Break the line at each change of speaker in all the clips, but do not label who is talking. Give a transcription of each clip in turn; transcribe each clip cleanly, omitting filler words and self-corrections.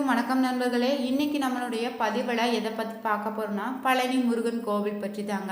அனைவருக்கும் வணக்கம் நண்பர்களே. இன்னைக்கு நம்மளுடைய பதிவில் எதை பற்றி பார்க்க போறோம்னா பழனி முருகன் கோவில் பற்றி தாங்க.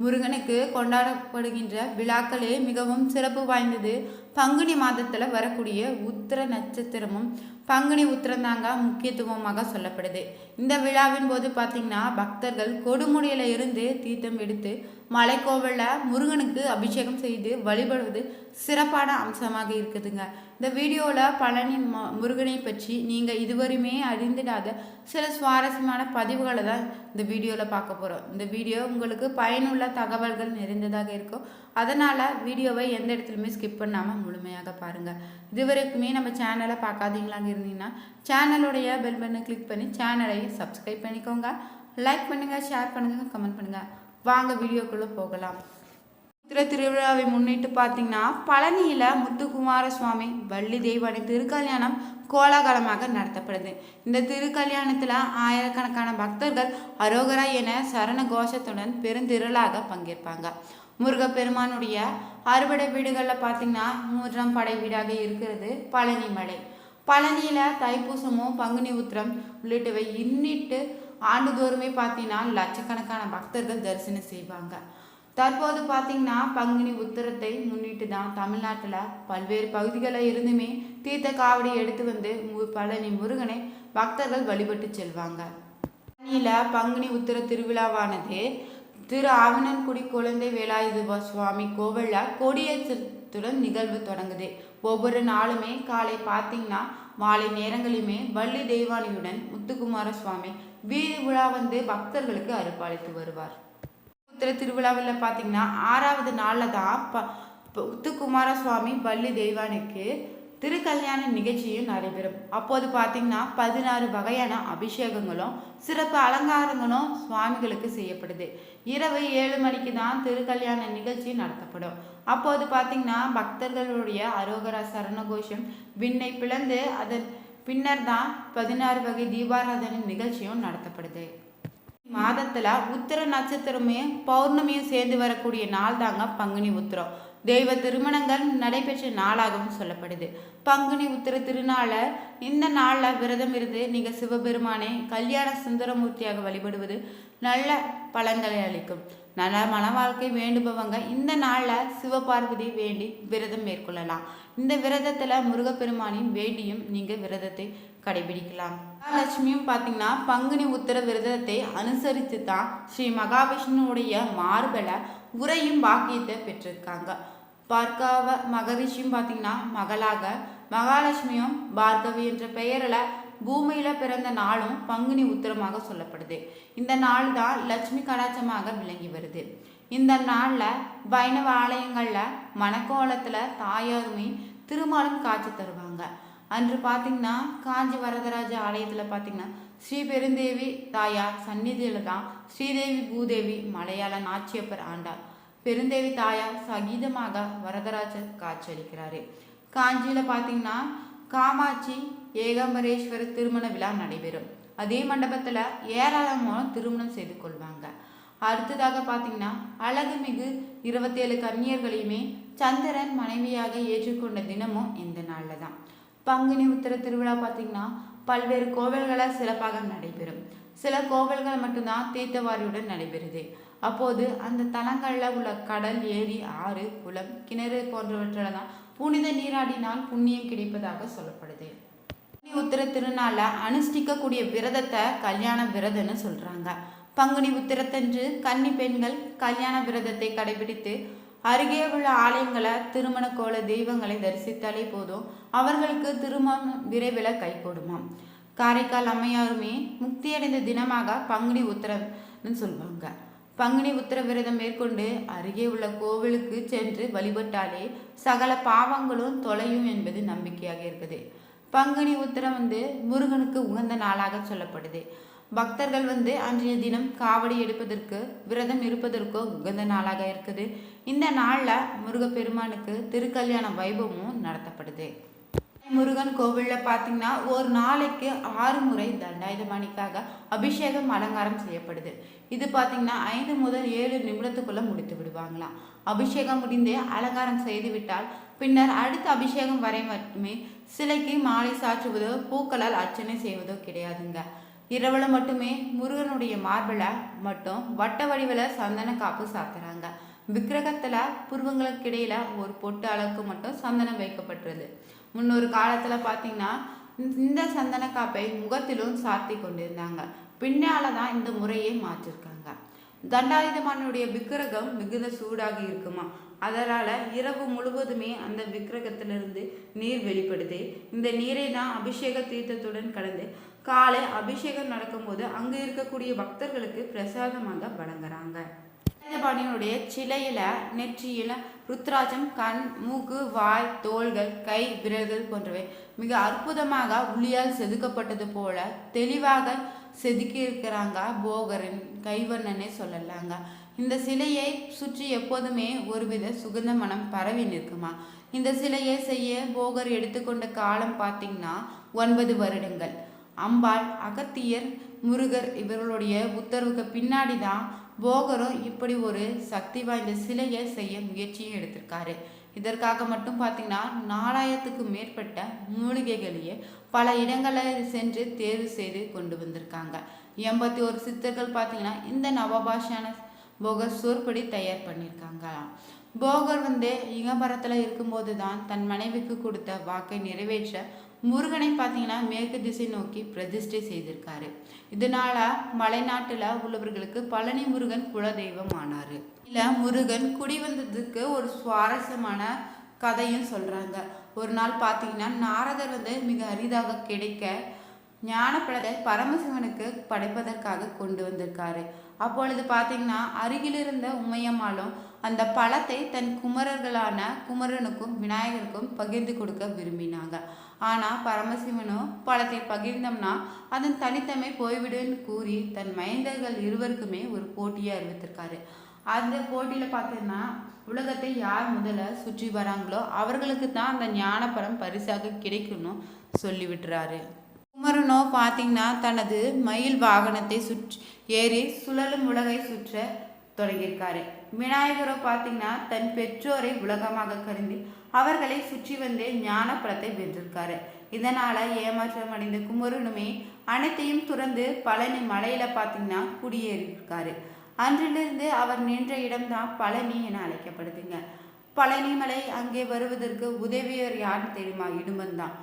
முருகனுக்கு கொண்டாடப்படுகின்ற விழாக்களே மிகவும் சிறப்பு வாய்ந்தது. பங்குனி மாதத்தில் வரக்கூடிய உத்திர நட்சத்திரமும் பங்குனி உத்திரம் தாங்க முக்கியத்துவமாக சொல்லப்படுது. இந்த விழாவின் போது பார்த்திங்கன்னா பக்தர்கள் கொடுமுடியில் இருந்து தீர்த்தம் எடுத்து மலைக்கோவிலில் முருகனுக்கு அபிஷேகம் செய்து வழிபடுவது சிறப்பான அம்சமாக இருக்குதுங்க. இந்த வீடியோவில் பழனி முருகனை பற்றி நீங்கள் இதுவரையுமே அறிந்திடாத சில சுவாரஸ்யமான பதிவுகளை தான் இந்த வீடியோவில் பார்க்க போகிறோம். இந்த வீடியோ உங்களுக்கு பயனுள்ள தகவல்கள் நிறைந்ததாக இருக்கும். அதனால் வீடியோவை எந்த இடத்துலையுமே ஸ்கிப் பண்ணாமல் முழுமையாக பாருங்கள். இதுவரைக்குமே நம்ம சேனலை பார்க்காதீங்களாங்க இருந்தீங்கன்னா சேனலுடைய பெல் பட்டனை கிளிக் பண்ணி சேனலையும் சப்ஸ்கிரைப் பண்ணிக்கோங்க. லைக் பண்ணுங்கள், ஷேர் பண்ணுங்கள், கமெண்ட் பண்ணுங்கள். வாங்க வீடியோக்குள்ளே போகலாம். உத்திர திருவிழாவை முன்னிட்டு பார்த்தீங்கன்னா பழனியில் முத்துக்குமார சுவாமி வள்ளி தெய்வானை திருக்கல்யாணம் கோலாகலமாக நடத்தப்படுது. இந்த திருக்கல்யாணத்தில் ஆயிரக்கணக்கான பக்தர்கள் அரோகரா என சரண கோஷத்துடன் பெருந்திரளாக பங்கேற்பாங்க. முருகப்பெருமானுடைய அறுபடை வீடுகளில் பார்த்தீங்கன்னா 3ஆம் படை வீடாக இருக்கிறது பழனி மலை. பழனியில் தைப்பூசமும் பங்குனி உத்திரம் உள்ளிட்டவை இன்னிட்டு ஆண்டுதோறுமே பார்த்தீங்கன்னா லட்சக்கணக்கான பக்தர்கள் தரிசனம் செய்வாங்க. தற்போது பார்த்தீங்கன்னா பங்குனி உத்திரத்தை முன்னிட்டு தான் தமிழ்நாட்டில் பல்வேறு பகுதிகளில் இருந்துமே தீர்த்த காவடி எடுத்து வந்து பழனி முருகனை பக்தர்கள் வழிபட்டு செல்வாங்க. பழனியில் பங்குனி உத்திர திருவிழாவானது திரு ஆவினன்குடி குழந்தை வேலாயுத சுவாமி கோவிலில் கொடியேற்றத்துடன் நிகழ்வு தொடங்குது. ஒவ்வொரு நாளுமே காலை பார்த்தீங்கன்னா மாலை நேரங்களிலுமே வள்ளி தெய்வானியுடன் முத்துக்குமார சுவாமி வீதி உலா வந்து பக்தர்களுக்கு அருள்பாலித்து வருவார். உத்திர திருவிழாவில் பார்த்தீங்கன்னா 6வது நாளில் தான் முத்துக்குமார சுவாமி வள்ளி தெய்வானுக்கு திருக்கல்யாண நிகழ்ச்சியும் நடைபெறும். அப்போது பார்த்தீங்கன்னா 16 வகையான அபிஷேகங்களும் சிறப்பு அலங்காரங்களும் சுவாமிகளுக்கு செய்யப்படுது. இரவு 7 மணிக்கு தான் திருக்கல்யாண நிகழ்ச்சி நடத்தப்படும். அப்போது பார்த்தீங்கன்னா பக்தர்களுடைய அரோகரா சரணகோஷம் விண்ணை பிளந்து அதன் பின்னர் தான் 16 வகை தீபாராதனை நிகழ்ச்சியும் நடத்தப்படுது. மாதத்துல உத்திர நட்சத்திரமே பௌர்ணமியும் சேர்ந்து வரக்கூடிய நாள் தாங்க பங்குனி உத்திரம். தெய்வ திருமணங்கள் நடைபெற்ற நாளாகவும் சொல்லப்படுது. பங்குனி உத்திர திருநாளை இந்த நாளில் விரதம் இருந்து நீங்கள் சிவபெருமானை கல்யாண சுந்தரமூர்த்தியாக வழிபடுவது நல்ல பலன்களை அளிக்கும். நல்ல மன வாழ்க்கை வேண்டுபவங்க இந்த நாளில் சிவபார்வதி வேண்டி விரதம் மேற்கொள்ளலாம். இந்த விரதத்தில் முருகப்பெருமானின் வேண்டியும் நீங்கள் விரதத்தை கடைபிடிக்கலாம். மகாலட்சுமியும் பார்த்தீங்கன்னா பங்குனி உத்திர விரதத்தை அனுசரித்து தான் ஸ்ரீ மகாவிஷ்ணுவுடைய மார்பல உரையும் பாக்கியத்தை பெற்றிருக்காங்க. பார்கவ மகரிஷியும் பார்த்தீங்கன்னா மகளாக மகாலட்சுமியும் பார்கவி என்ற பெயரில் பூமியில் பிறந்த நாளும் பங்குனி உத்திரமாக சொல்லப்படுது. இந்த நாள் தான் லட்சுமி கடாட்சமாக விளங்கி வருது. இந்த நாளில் வைணவ ஆலயங்களில் மணக்கோலத்தில் தாயாருமே திருமாலும் காட்சி தருவாங்க. அன்று பார்த்தீங்கன்னா காஞ்சி வரதராஜ ஆலயத்தில் பார்த்தீங்கன்னா ஸ்ரீ பெருந்தேவி தாயார் சந்நிதியில் தான் ஸ்ரீதேவி பூதேவி மலையாள நாச்சியப்பர் ஆண்டார். பெருந்தேவி தாயார் சகீதமாக வரதராஜர் காட்சியளிக்கிறாரு. காஞ்சியில் பார்த்தீங்கன்னா காமாட்சி ஏகாம்பரேஸ்வரர் திருமண விழா நடைபெறும். அதே மண்டபத்தில் ஏராளமான திருமணம் செய்து கொள்வாங்க. அடுத்ததாக பார்த்தீங்கன்னா அழகுமிகு 27 கன்னியர்களையுமே சந்திரன் மனைவியாக ஏற்றுக்கொண்ட தினமும் இந்த நாளில் தான். பங்குனி உத்திர திருவிழா பார்த்தீங்கன்னா பல்வேறு கோவில்களில் சிறப்பாக நடைபெறும். சில கோவில்கள் மட்டும்தான் தீர்த்தவாரியுடன் நடைபெறுது. அப்போது அந்த தலங்களில் உள்ள கடல், ஏரி, ஆறு, குளம், கிணறு போன்றவற்றில் தான் புனித நீராடினால் புண்ணியம் கிடைப்பதாக சொல்லப்படுது. பங்குனி உத்திர திருநாள அனுஷ்டிக்கக்கூடிய விரதத்தை கல்யாண விரதம்னு சொல்றாங்க. பங்குனி உத்திரத்தன்று கன்னி பெண்கள் கல்யாண விரதத்தை கடைபிடித்து அருகே உள்ள ஆலயங்களை திருமண கோல தெய்வங்களை தரிசித்தாலே போதும் அவர்களுக்கு திருமணம் விரைவில் கைகூடுமாம். காரைக்கால் அம்மையாருமே முக்தியடைந்த தினமாக பங்குனி உத்திரம்னு சொல்லுவாங்க. பங்குனி உத்திர விரதம் மேற்கொண்டு அருகே உள்ள கோவிலுக்கு சென்று வழிபட்டாலே சகல பாவங்களும் தொலையும் என்பது நம்பிக்கையாக இருக்குது. பங்குனி உத்திரம் முருகனுக்கு உகந்த நாளாக சொல்லப்படுது. பக்தர்கள் அன்றைய தினம் காவடி எடுப்பதற்கு விரதம் இருப்பதற்கோ உகந்த நாளாக இருக்குது. இந்த நாளில் முருகப்பெருமானுக்கு திருக்கல்யாண வைபவமும் நடத்தப்படுது. முருகன் கோவிலில் பார்த்தீங்கன்னா ஒரு நாளைக்கு 6 முறை தண்டாயுதபாணிக்காக அபிஷேகம் அலங்காரம் செய்யப்படுது. இது பார்த்தீங்கன்னா 5 முதல் 7 நிமிடத்துக்குள்ள முடித்து விடுவாங்களாம். அபிஷேகம் முடிந்தே அலங்காரம் செய்து விட்டால் பின்னர் அடுத்த அபிஷேகம் வரை மட்டுமே சிலைக்கு மாலை சாற்றுவதோ பூக்களால் அர்ச்சனை செய்வதோ கிடையாதுங்க. இரவுல மட்டுமே முருகனுடைய மார்பில் மட்டும் வட்ட வடிவில் சந்தன காப்பு சாத்துறாங்க. விக்கிரகத்துல புருவங்களுக்கு இடையில ஒரு பொட்டு அளவுக்கு மட்டும் சந்தனம் வைக்கப்பட்டுள்ளது. முன்னொரு காலத்துல பாத்தீங்கன்னா இந்த சந்தன காப்பை முகத்திலும் சாத்தி கொண்டிருந்தாங்க. பின்னாலதான் இந்த முறையை மாற்றிருக்காங்க. தண்டாயுதபாணியுடைய விக்கிரகம் மிகுந்த சூடாக இருக்குமா, அதனால இரவு முழுவதுமே அந்த விக்கிரகத்திலிருந்து நீர் வெளிப்படுது. இந்த நீரை தான் அபிஷேக தீர்த்தத்துடன் கலந்து காலை அபிஷேகம் நடக்கும்போது அங்கு இருக்கக்கூடிய பக்தர்களுக்கு பிரசாதமாக வழங்குறாங்க. தண்டாயுதபாணியுடைய சிலையில நெற்றியில ருத்ராஜம், கண், மூக்கு, வாய், தோள்கள், கை, விரல்கள் போன்றவை மிக அற்புதமாக உளியால் செதுக்கப்பட்டது போல தெளிவாக செதுக்கி இருக்கிறாங்க. போகரின் கைவண்ணனே சொல்லலாங்க. இந்த சிலையை சுற்றி எப்போதுமே ஒருவித சுகந்த மனம் பரவி நிற்குமா. இந்த சிலையை செய்ய போகர் எடுத்துக்கொண்ட காலம் பார்த்தீங்கன்னா 9 வருடங்கள். அம்பாள், அகத்தியர், முருகர் இவர்களுடைய உத்தரவுக்கு பின்னாடி தான் போகரும் இப்படி ஒரு சக்தி வாய்ந்த சிலையை செய்ய முயற்சியும் எடுத்திருக்காரு. இதற்காக மட்டும் பார்த்தீங்கன்னா 4000க்கும் மேற்பட்ட மூலிகைகளையே பல இடங்களில் சென்று தேர்வு செய்து கொண்டு வந்திருக்காங்க. 81 சித்தர்கள் பார்த்தீங்கன்னா இந்த நவபாஷான போகர் சோற்படி தயார் பண்ணியிருக்காங்க. போகர் இகபரத்தில் இருக்கும்போது தான் தன் மனைவிக்கு கொடுத்த வாக்கை நிறைவேற்ற முருகனை பார்த்தீங்கன்னா மேற்கு திசை நோக்கி பிரதிஷ்டை செய்திருக்காரு. இதனால மலைநாட்டில் உள்ளவர்களுக்கு பழனி முருகன் குலதெய்வம் ஆனாரு. இல்ல முருகன் குடி வந்ததுக்கு ஒரு சுவாரஸ்யமான கதையும் சொல்றாங்க. ஒரு நாள் பார்த்தீங்கன்னா நாரதர் மிக அரிதாக கிடைக்க ஞானப்பழத்தை பரமசிவனுக்கு படைப்பதற்காக கொண்டு வந்திருக்காரு. அப்பொழுது பார்த்தீங்கன்னா அருகிலிருந்த உமையம்மாளும் அந்த பழத்தை தன் குமரர்களான குமரனுக்கும் விநாயகருக்கும் பகிர்ந்து கொடுக்க விரும்பினாங்க. ஆனால் பரமசிவனும் பழத்தை பகிர்ந்தோம்னா அதன் தனித்தன்மை போய்விடுன்னு கூறி தன் மைந்தர்கள் இருவருக்குமே ஒரு போட்டியை அறிவித்திருக்காரு. அந்த போட்டியில் பார்த்தீங்கன்னா உலகத்தை யார் முதல்ல சுற்றி வராங்களோ அவர்களுக்கு தான் அந்த ஞானப்பழம் பரிசாக கிடைக்கும்னு சொல்லி விட்டுறாரு. குமரனோ பார்த்தீங்கன்னா தனது மயில் வாகனத்தை ஏறி சுழலும் உலகை சுற்ற தொடங்கியிருக்காரு. விநாயகரோ பார்த்தீங்கன்னா தன் பெற்றோரை உலகமாக கருதி அவர்களை சுற்றி ஞான பழத்தை வென்றிருக்காரு. இதனால ஏமாற்றம் அடைந்த குமரனுமே அனைத்தையும் துறந்து பழனி மலையில பார்த்தீங்கன்னா குடியேறியிருக்காரு. அன்றிலிருந்து அவர் நின்ற இடம்தான் பழனி என அழைக்கப்படுதுங்க. பழனி மலை அங்கே வருவதற்கு உதவியவர் யாருன்னு தெரியுமா? இடுமன் தான்.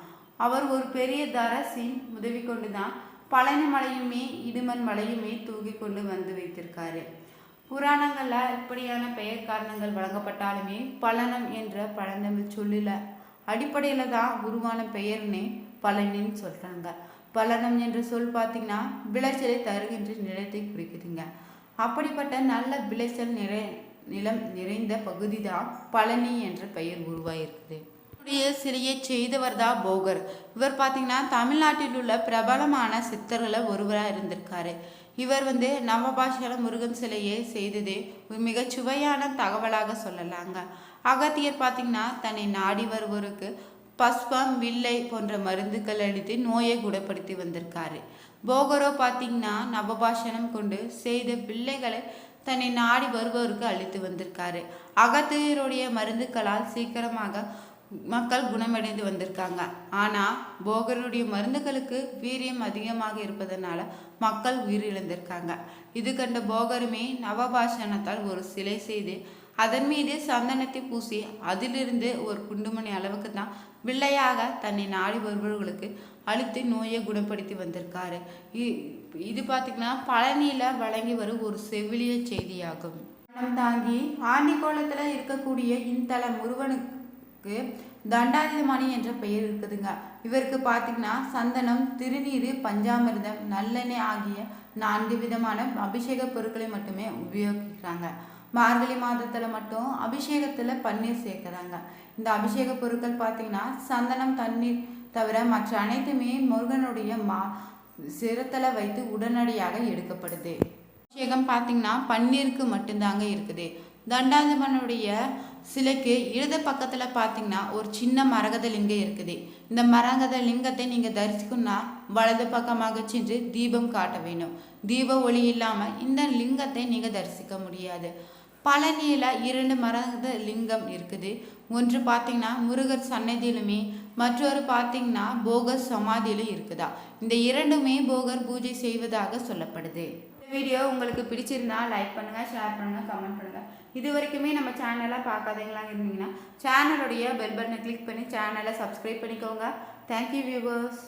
அவர் ஒரு பெரிய தரசின் உதவி கொண்டுதான் பழனி மலையுமே இடுமன் மலையுமே தூக்கி கொண்டு வந்து வைத்திருக்காரு. புராணங்கள்ல இப்படியான பெயர் காரணங்கள் வழங்கப்பட்டாலுமே பழனம் என்ற பழந்தமிழ் சொல்லில அடிப்படையில தான் உருவான பெயர்னே பழனின்னு சொல்றாங்க. பழனம் என்ற சொல் பார்த்தீங்கன்னா விளைச்சலை தருகின்ற நிலத்தை குறிக்குதுங்க. அப்படிப்பட்ட நல்ல விளைச்சல் நிலம் நிறைந்த பகுதி தான் பழனி என்ற பெயர் உருவாயிருக்குது. சிலையை செய்தவர் தான் போகர். இவர் பார்த்தீங்கன்னா தமிழ்நாட்டில் உள்ள பிரபலமான சித்தர்களை ஒருவராக இருந்திருக்காரு. இவர் நவபாஷான முருகன் சிலையை செய்ததே ஒரு மிகச்சுவையான தகவலாக சொல்லலாங்க. அகத்தியர் பார்த்தீங்கன்னா தன்னை நாடி வருவோருக்கு பஸ்பம், வில்லை போன்ற மருந்துகள் அளித்து நோயை குணப்படுத்தி வந்திருக்காரு. போகரோ பார்த்தீங்கன்னா நவபாஷணம் கொண்டு செய்த பிள்ளைகளை தன்னை நாடி வருபவருக்கு அளித்து வந்திருக்காரு. அகத்தியருடைய மருந்துகளால் சீக்கிரமாக மக்கள் குணமடைந்து வந்திருக்காங்க. ஆனால் போகருடைய மருந்துகளுக்கு வீரியம் அதிகமாக இருப்பதனால மக்கள் உயிரிழந்திருக்காங்க. இது கண்ட போகருமே நவபாஷணத்தால் ஒரு சிலை செய்து அதன் மீது சந்தனத்தை பூசி அதிலிருந்து ஒரு குண்டுமணி அளவுக்கு தான் பிள்ளையாக தன்னை நாடி வருபவர்களுக்கு அளித்து நோயை குணப்படுத்தி வந்திருக்காரு. இது பார்த்தீங்கன்னா பழனியில் வழங்கி வரும் ஒரு செவிலிய செய்தியாகும். தாங்கி ஆண்டிக்கோலத்தில் இருக்கக்கூடிய இந்தல முருகனுக்கு தண்டாயுதபாணி என்ற பெயர் இருக்குதுங்க. இவருக்கு பார்த்தீங்கன்னா சந்தனம், திருநீர், பஞ்சாமிர்தம், நல்லெண்ணெய் ஆகிய 4 விதமான அபிஷேக பொருட்களை மட்டுமே உபயோகிக்கிறாங்க. மார்கழி மாதத்தில் மட்டும் அபிஷேகத்தில் பன்னீர் சேர்க்குறாங்க. இந்த அபிஷேக பொருட்கள் பார்த்தீங்கன்னா சந்தனம், தண்ணீர் தவிர மற்ற அனைத்துமே முருகனுடைய சிரத்தில் வைத்து உடனடியாக எடுக்கப்படுது. அபிஷேகம் பார்த்தீங்கன்னா பன்னீருக்கு மட்டும்தாங்க இருக்குது. தண்டாயுதபாணியுடைய சிலைக்கு இடது பக்கத்தில் பார்த்தீங்கன்னா ஒரு சின்ன மரகத லிங்கம் இருக்குது. இந்த மரகத லிங்கத்தை நீங்கள் தரிசிக்கணும்னா வலது பக்கமாக சென்று தீபம் காட்ட வேணும். தீப ஒளி இல்லாமல் இந்த லிங்கத்தை நீங்கள் தரிசிக்க முடியாது. பழனியில் 2 மரகத லிங்கம் இருக்குது. ஒன்று பார்த்தீங்கன்னா முருகர் சன்னதியிலுமே மற்றொரு பார்த்தீங்கன்னா போகர் சமாதியிலும் இருக்குதா. இந்த இரண்டுமே போகர் பூஜை செய்வதாக சொல்லப்படுது. இந்த வீடியோ உங்களுக்கு பிடிச்சிருந்தா லைக் பண்ணுங்கள், ஷேர் பண்ணுங்கள், கமெண்ட் பண்ணுங்கள். இது வரைக்குமே நம்ம சேனலை பார்க்காதவங்களாம் இருந்தீங்கன்னா சேனலுடைய பெல் பட்டனை கிளிக் பண்ணி சேனலை சப்ஸ்கிரைப் பண்ணிக்கோங்க. Thank you viewers.